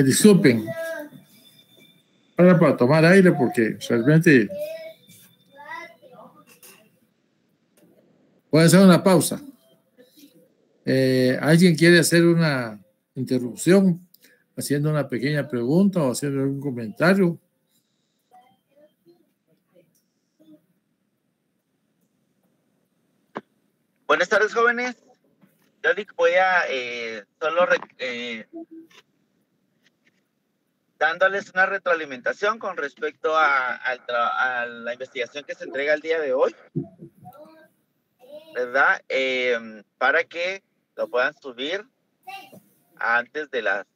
disculpen. Ahora para tomar aire porque realmente voy a hacer una pausa. ¿Alguien quiere hacer una interrupción haciendo una pequeña pregunta o haciendo algún comentario? Buenas tardes, jóvenes. Yo voy a solo dándoles una retroalimentación con respecto a la investigación que se entrega el día de hoy, ¿verdad? Para que lo puedan subir antes de las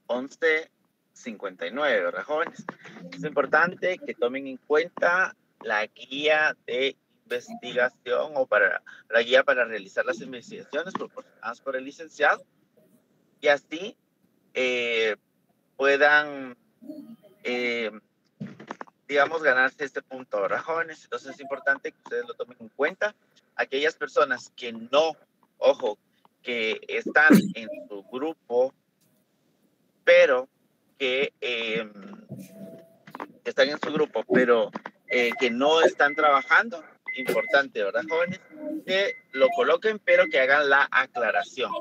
11:59, ¿verdad, jóvenes? Es importante que tomen en cuenta la guía de investigación o la guía para realizar las investigaciones proporcionadas por el licenciado y así puedan, digamos, ganarse este punto, ¿verdad, jóvenes? Entonces es importante que ustedes lo tomen en cuenta. Aquellas personas que no, ojo, que están en su grupo, pero que están en su grupo, pero que no están trabajando, importante, ¿verdad, jóvenes? Que lo coloquen, pero que hagan la aclaración.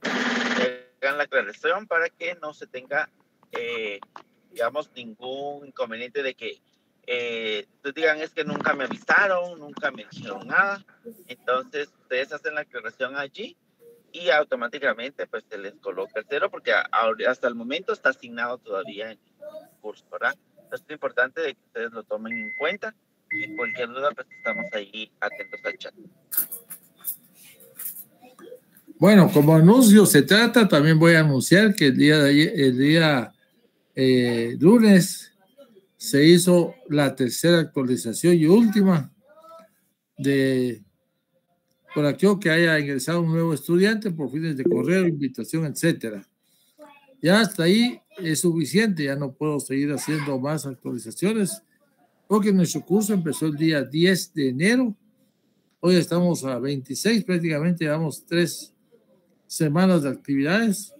Que hagan la aclaración para que no se tenga digamos, ningún inconveniente de que ustedes digan es que nunca me avisaron, nunca me dijeron nada. Entonces, ustedes hacen la aclaración allí y automáticamente pues se les coloca el 0 porque hasta el momento está asignado todavía en el curso, ¿verdad? Entonces, es importante de que ustedes lo tomen en cuenta y cualquier duda pues estamos ahí atentos al chat. Bueno, como anuncio se trata, también voy a anunciar que el día lunes se hizo la tercera actualización y última de por aquello que haya ingresado un nuevo estudiante por fines de correo, invitación, etcétera. Ya hasta ahí es suficiente, ya no puedo seguir haciendo más actualizaciones porque nuestro curso empezó el día 10 de enero. Hoy estamos a 26, prácticamente llevamos 3 semanas de actividades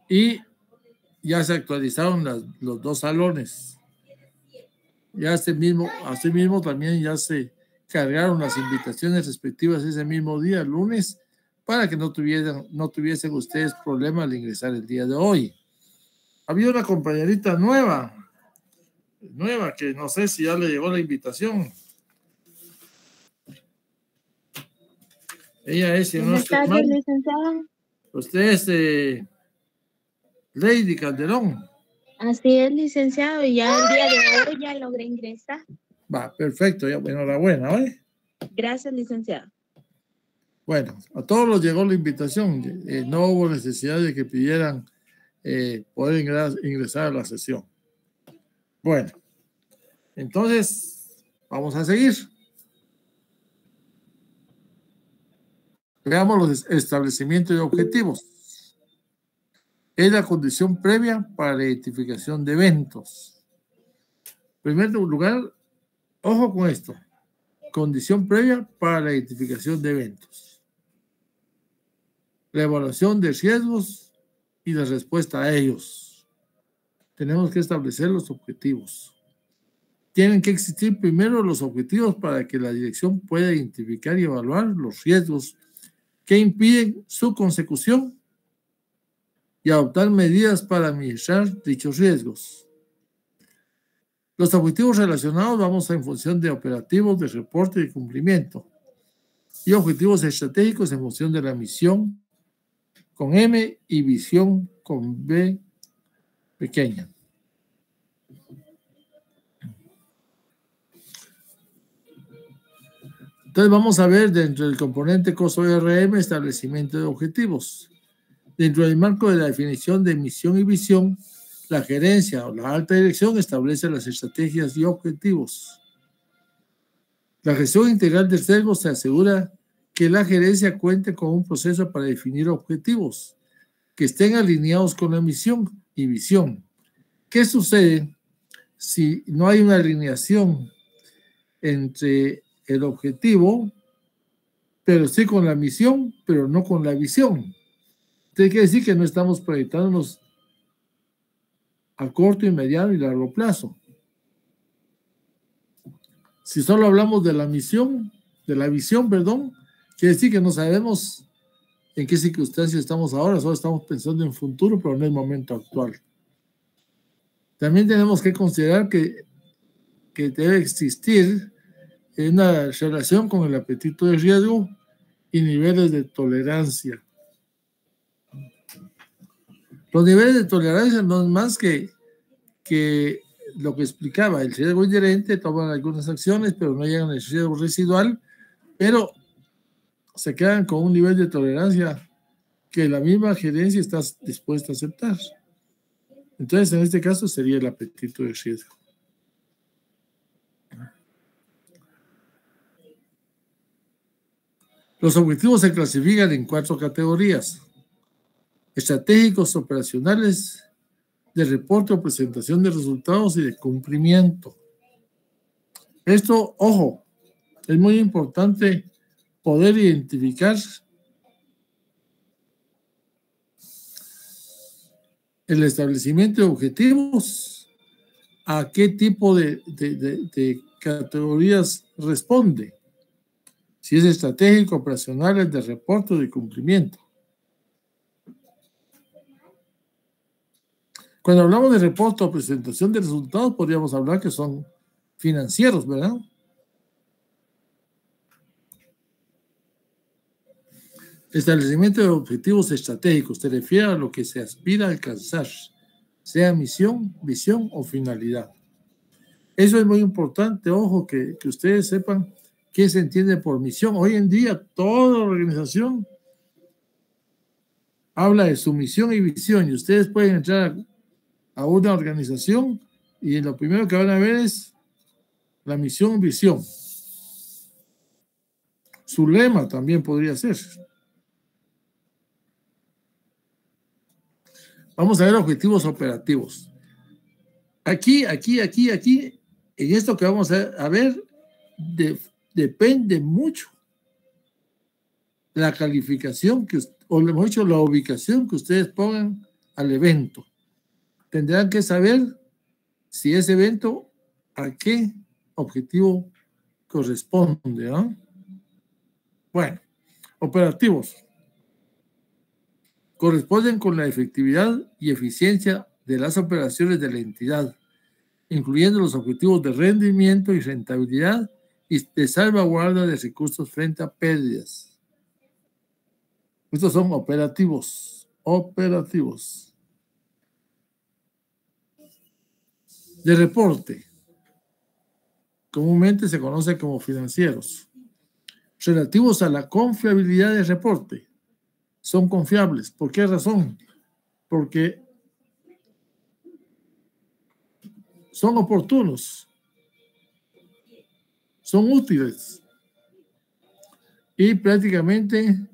y ya se actualizaron los 2 salones. Ya así mismo también ya se cargaron las invitaciones respectivas ese mismo día, lunes, para que no tuviesen ustedes problema al ingresar el día de hoy. Había una compañerita nueva, que no sé si ya le llegó la invitación. Ella es, si no estoy mal, usted es Lady Calderón. Así es, licenciado, y ya el día de hoy ya logré ingresar. Va, perfecto, ya, enhorabuena, ¿oye? Gracias, licenciado. Bueno, a todos les llegó la invitación, no hubo necesidad de que pidieran poder ingresar a la sesión. Bueno, entonces vamos a seguir. Veamos los establecimientos de objetivos. Es la condición previa para la identificación de eventos. En primer lugar, ojo con esto. Condición previa para la identificación de eventos. La evaluación de riesgos y la respuesta a ellos. Tenemos que establecer los objetivos. Tienen que existir primero los objetivos para que la dirección pueda identificar y evaluar los riesgos que impiden su consecución y adoptar medidas para administrar dichos riesgos. Los objetivos relacionados vamos en función de operativos, de reporte y cumplimiento, y objetivos estratégicos en función de la misión con M y visión con B pequeña. Entonces vamos a ver dentro del componente costo RM establecimiento de objetivos. Dentro del marco de la definición de misión y visión, la gerencia o la alta dirección establece las estrategias y objetivos. La gestión integral del riesgo se asegura que la gerencia cuente con un proceso para definir objetivos que estén alineados con la misión y visión. ¿Qué sucede si no hay una alineación entre el objetivo, pero sí con la misión, pero no con la visión? Tiene que decir que no estamos proyectándonos a corto, mediano y largo plazo. Si solo hablamos de la visión, quiere decir que no sabemos en qué circunstancias estamos ahora, solo estamos pensando en futuro, pero no en el momento actual. También tenemos que considerar que debe existir una relación con el apetito de riesgo y niveles de tolerancia. Los niveles de tolerancia no es más que lo que explicaba, el riesgo inherente, toman algunas acciones, pero no llegan al riesgo residual, pero se quedan con un nivel de tolerancia que la misma gerencia está dispuesta a aceptar. Entonces, en este caso sería el apetito de riesgo. Los objetivos se clasifican en 4 categorías: estratégicos, operacionales, de reporte o presentación de resultados y de cumplimiento. Esto, ojo, es muy importante poder identificar el establecimiento de objetivos, a qué tipo de categorías responde. Si es estratégico, operacional, es de reporte o de cumplimiento. Cuando hablamos de reporte o presentación de resultados, podríamos hablar que son financieros, ¿verdad? Establecimiento de objetivos estratégicos se refiere a lo que se aspira a alcanzar, sea misión, visión o finalidad. Eso es muy importante, ojo, que ustedes sepan qué se entiende por misión. Hoy en día toda organización habla de su misión y visión, y ustedes pueden entrar a una organización y lo primero que van a ver es la misión y visión. Su lema también podría ser. Vamos a ver objetivos operativos. Aquí, en esto que vamos a ver, depende mucho la calificación, o mejor dicho, la ubicación que ustedes pongan al evento. Tendrán que saber si ese evento a qué objetivo corresponde, ¿no? Bueno, operativos. Corresponden con la efectividad y eficiencia de las operaciones de la entidad, incluyendo los objetivos de rendimiento y rentabilidad y de salvaguarda de recursos frente a pérdidas. Estos son operativos. De reporte. Comúnmente se conoce como financieros. Relativos a la confiabilidad del reporte. Son confiables. ¿Por qué razón? Porque son oportunos, son útiles y prácticamente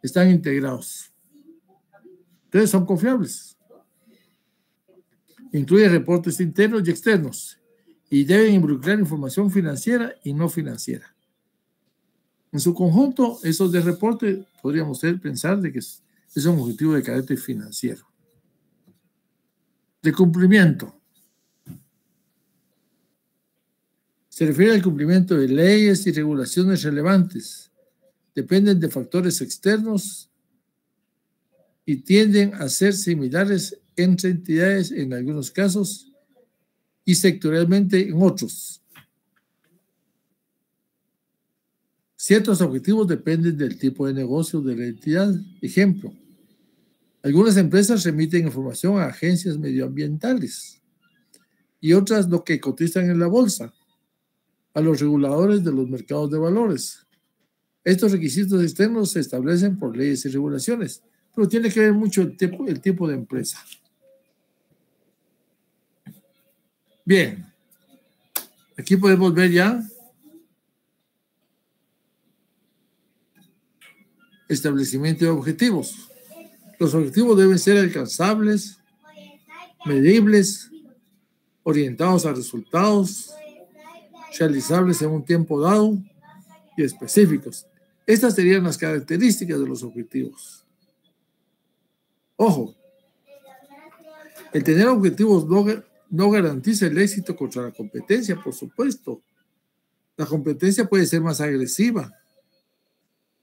están integrados. Entonces son confiables. Incluye reportes internos y externos y deben involucrar información financiera y no financiera. En su conjunto, esos de reporte podríamos pensar de que es un objetivo de carácter financiero. De cumplimiento. Se refiere al cumplimiento de leyes y regulaciones relevantes. Dependen de factores externos y tienden a ser similares entre entidades en algunos casos y sectorialmente en otros. Ciertos objetivos dependen del tipo de negocio de la entidad. Ejemplo, algunas empresas remiten información a agencias medioambientales y otras lo que cotizan en la bolsa, a los reguladores de los mercados de valores. Estos requisitos externos se establecen por leyes y regulaciones, pero tiene que ver mucho el tipo de empresa. Bien, aquí podemos ver ya establecimiento de objetivos. Los objetivos deben ser alcanzables, medibles, orientados a resultados, realizables en un tiempo dado y específicos. Estas serían las características de los objetivos. Ojo, el tener objetivos no garantiza el éxito contra la competencia, por supuesto. La competencia puede ser más agresiva,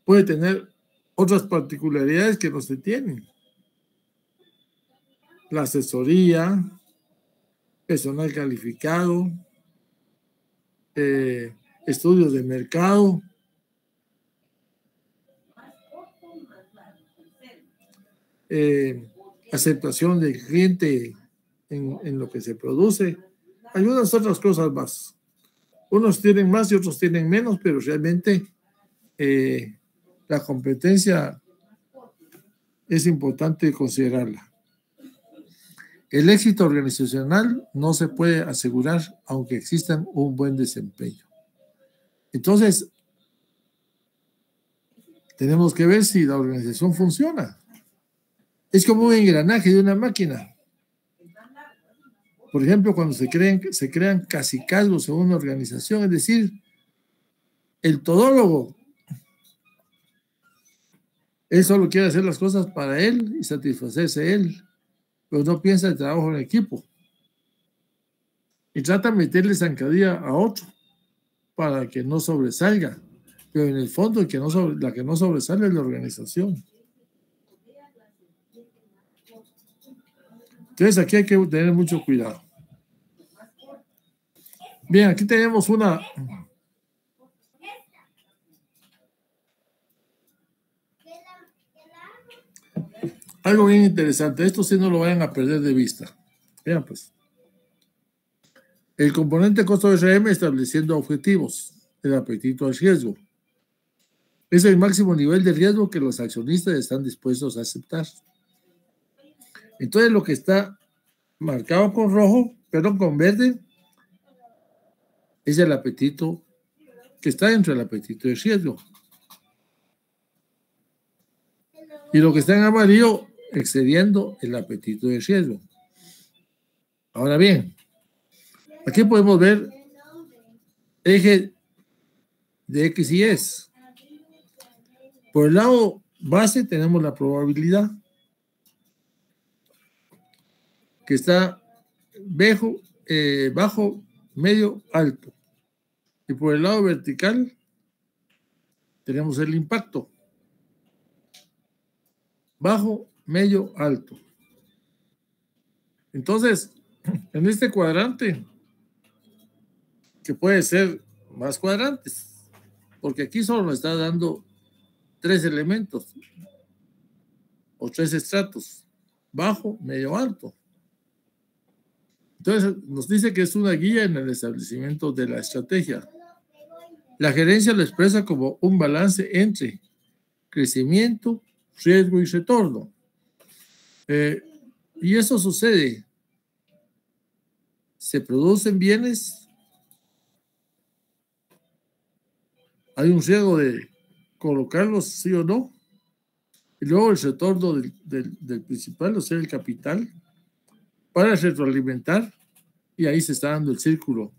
puede tener otras particularidades que no se tienen. La asesoría, personal calificado, estudios de mercado, aceptación del cliente en lo que se produce, algunas otras cosas más. Unos tienen más y otros tienen menos, pero realmente la competencia es importante considerarla. El éxito organizacional no se puede asegurar aunque existan un buen desempeño. Entonces, tenemos que ver si la organización funciona. Es como un engranaje de una máquina. Por ejemplo, cuando se crean cacicazgos en una organización, es decir, el todólogo, él solo quiere hacer las cosas para él y satisfacerse él, pero no piensa el trabajo en equipo. Y trata de meterle zancadilla a otro para que no sobresalga. Pero en el fondo la que no sobresale es la organización. Entonces aquí hay que tener mucho cuidado. Bien, aquí tenemos algo bien interesante. Esto sí no lo vayan a perder de vista. Vean pues. El componente costo de RM estableciendo objetivos. El apetito al riesgo. Es el máximo nivel de riesgo que los accionistas están dispuestos a aceptar. Entonces lo que está marcado con rojo, perdón, con verde, es el apetito que está dentro del apetito de riesgo. Y lo que está en amarillo, excediendo el apetito de riesgo. Ahora bien, aquí podemos ver eje de X y Y. Por el lado base tenemos la probabilidad que está bajo, medio, alto. Y por el lado vertical tenemos el impacto. Bajo, medio, alto. Entonces, en este cuadrante, que puede ser más cuadrantes, porque aquí solo nos está dando 3 elementos o 3 estratos, bajo, medio, alto. Entonces, nos dice que es una guía en el establecimiento de la estrategia. La gerencia lo expresa como un balance entre crecimiento, riesgo y retorno. Y eso sucede. Se producen bienes, hay un riesgo de colocarlos sí o no, y luego el retorno del principal, o sea, el capital, para retroalimentar, y ahí se está dando el círculo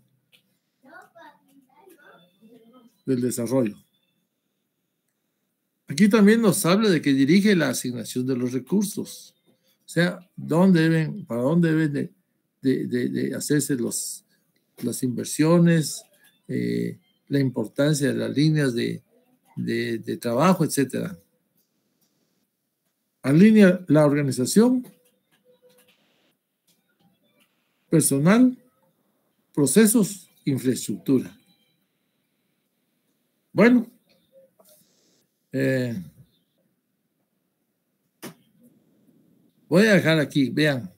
del desarrollo. Aquí también nos habla de que dirige la asignación de los recursos, o sea, para dónde deben de hacerse las inversiones, la importancia de las líneas de trabajo, etcétera. Alinea la organización, personal, procesos, infraestructura. Bueno, voy a dejar aquí, vean,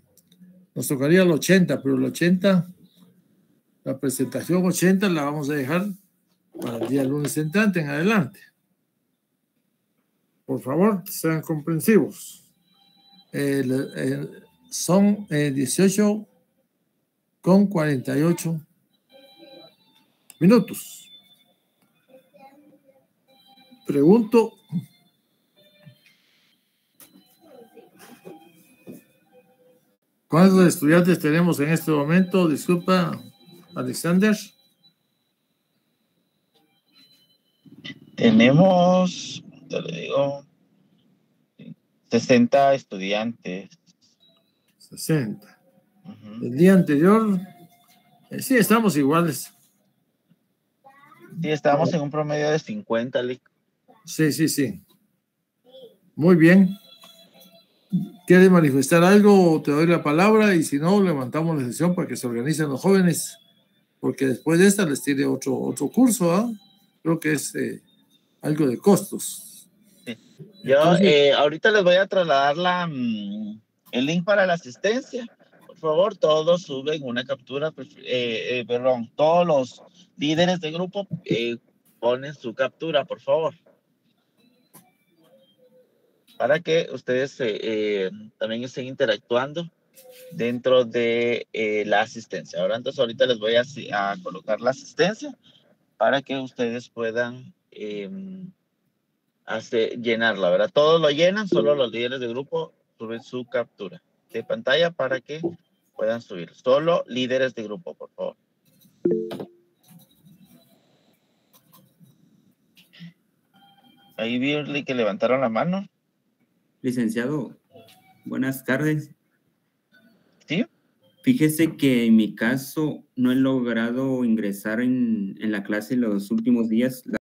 nos tocaría el 80, pero el 80, la presentación 80 la vamos a dejar para el día lunes entrante en adelante. Por favor, sean comprensivos. Son 18:48 minutos. Pregunto. ¿Cuántos estudiantes tenemos en este momento? Disculpa, Alexander. Tenemos, te lo digo, 60 estudiantes. 60. El día anterior, sí, estamos iguales. Sí, estábamos en un promedio de 50, Lick. Sí. Muy bien. ¿Quieres manifestar algo? Te doy la palabra y si no, levantamos la sesión para que se organicen los jóvenes, porque después de esta les tiene otro curso, ¿ah? Creo que es algo de costos. Sí. Yo ahorita les voy a trasladar el link para la asistencia. Por favor, todos suben una captura, perdón, todos los líderes de grupo ponen su captura, por favor. Para que ustedes también estén interactuando dentro de la asistencia. Entonces ahorita les voy a colocar la asistencia para que ustedes puedan llenarla, ¿verdad? Todos lo llenan, solo los líderes de grupo suben su captura de pantalla para que puedan subir. Solo líderes de grupo, por favor. Ahí vi que levantaron la mano. Licenciado, buenas tardes. ¿Sí? Fíjese que en mi caso no he logrado ingresar en la clase los últimos días.